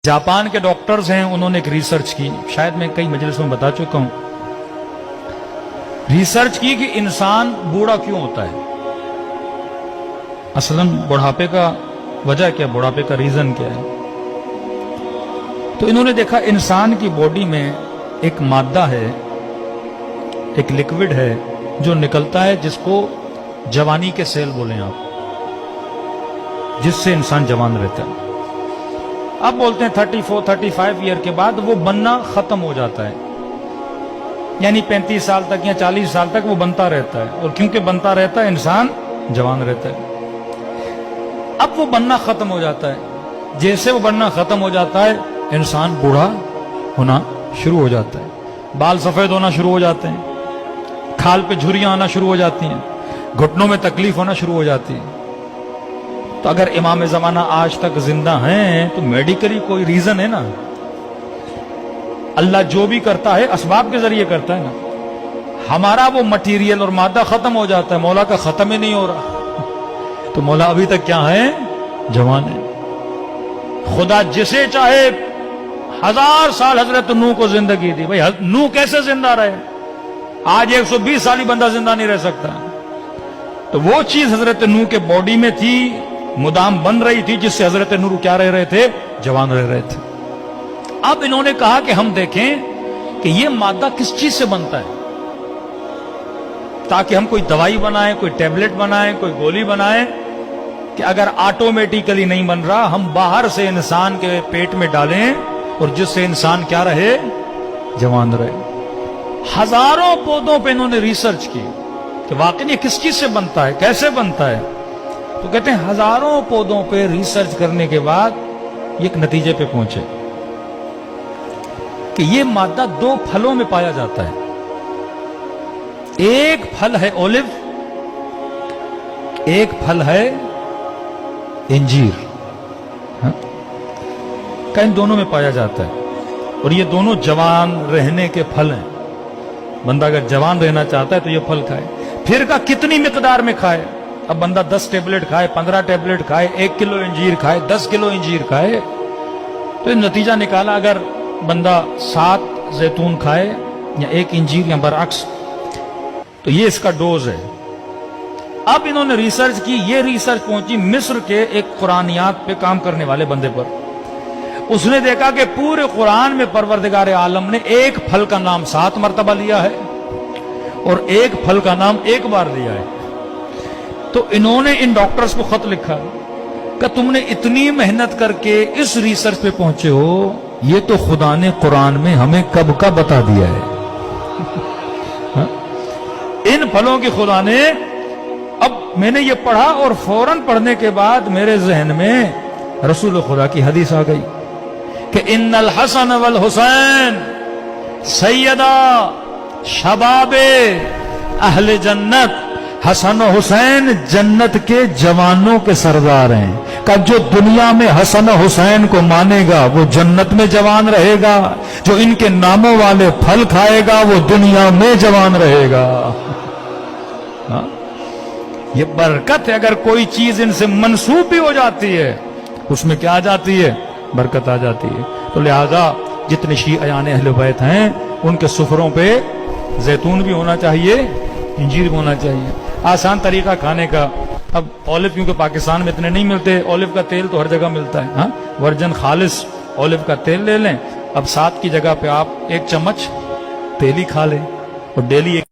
Japan के doctors हैं, उन्होंने एक रिसर्च की, शायद मैं कई मजलिसों में बता चुका हूं। रिसर्च की कि इंसान बूढ़ा क्यों होता है, असलन बुढ़ापे का वजह क्या, बुढ़ापे का रीजन क्या है। तो इन्होंने देखा इंसान की बॉडी में एक मादा है, एक लिक्विड है जो निकलता है, जिसको जवानी के सेल बोलें आप, जिससे इंसान जवान रहता है। अब बोलते हैं 34-35 ईयर के बाद वो बनना खत्म हो जाता है, यानी 35 साल तक या 40 साल तक वो बनता रहता है, और क्योंकि बनता रहता है इंसान जवान रहता है। अब वो बनना खत्म हो जाता है, जैसे वो बनना खत्म हो जाता है इंसान बूढ़ा होना शुरू हो जाता है, बाल सफेद होना शुरू हो जाते हैं, खाल पे झुर्रियां आना शुरू हो जाती हैं, घुटनों में तकलीफ होना शुरू हो जाती है। तो अगर इमाम ज़माना आज तक जिंदा हैं तो मेडिकली कोई रीजन है ना, अल्लाह जो भी करता है असबाब के जरिए करता है ना। हमारा वो मटीरियल और मादा खत्म हो जाता है, मौला का खत्म ही नहीं हो रहा, तो मौला अभी तक क्या है, जवान है। खुदा जिसे चाहे 1000 साल हजरत नूह को जिंदगी दी, भाई नूह कैसे जिंदा रहे, आज 120 साल ही बंदा जिंदा नहीं रह सकता। तो वो चीज हजरत नूह के बॉडी में थी, मुदाम बन रही थी, जिससे हजरत नूह क्या रह रहे थे, जवान रह रहे थे। अब इन्होंने कहा कि हम देखें कि ये मादा किस चीज से बनता है, ताकि हम कोई दवाई बनाएं, कोई टैबलेट बनाएं, कोई गोली बनाएं, कि अगर ऑटोमेटिकली नहीं बन रहा, हम बाहर से इंसान के पेट में डालें और जिससे इंसान क्या रहे, जवान रहे। हजारों पौधों पे इन्होंने रिसर्च की कि वाकई ये किस चीज से बनता है, कैसे बनता है। तो कहते हैं हजारों पौधों पे रिसर्च करने के बाद ये एक नतीजे पे पहुंचे कि ये मादा 2 फलों में पाया जाता है। एक फल है ओलिव, एक फल है इंजीर, इन दोनों में पाया जाता है, और ये दोनों जवान रहने के फल हैं। बंदा अगर जवान रहना चाहता है तो ये फल खाए। फिर का कितनी मिकदार में खाए, अब बंदा 10 टेबलेट खाए, 15 टेबलेट खाए, 1 किलो इंजीर खाए, 10 किलो इंजीर खाए, तो नतीजा निकाला अगर बंदा 7 जैतून खाए या 1 इंजीर या बरअक्स, तो ये इसका डोज है। अब इन्होंने रिसर्च की, ये रिसर्च पहुंची मिस्र के एक कुरानियात पे काम करने वाले बंदे पर। उसने देखा कि पूरे कुरान में परवरदिगार आलम ने एक फल का नाम 7 मरतबा लिया है और एक फल का नाम 1 बार लिया है। तो इन्होंने इन डॉक्टर्स को खत लिखा कि तुमने इतनी मेहनत करके इस रिसर्च पे पहुंचे हो, ये तो खुदा ने कुरान में हमें कब का बता दिया है। इन फलों की खुदा ने, अब मैंने ये पढ़ा और फौरन पढ़ने के बाद मेरे जहन में रसूल खुदा की हदीस आ गई कि इन्नल हसन वल हुसैन सैयदा शबाबे अहले जन्नत, हसन हुसैन जन्नत के जवानों के सरदार हैं। का जो दुनिया में हसन हुसैन को मानेगा वो जन्नत में जवान रहेगा, जो इनके नामों वाले फल खाएगा वो दुनिया में जवान रहेगा। हाँ? ये बरकत है। अगर कोई चीज इनसे मंसूब भी हो जाती है उसमें क्या आ जाती है, बरकत आ जाती है। तो लिहाजा जितने शियायान अहले बैत हैं उनके सुफरों पे जैतून भी होना चाहिए, इंजीर भी होना चाहिए। आसान तरीका खाने का। अब ऑलिव क्योंकि पाकिस्तान में इतने नहीं मिलते, ऑलिव का तेल तो हर जगह मिलता है, हाँ, वर्जन खालिस ऑलिव का तेल ले लें। अब 7 की जगह पे आप 1 चम्मच तेल ही खा लें और डेली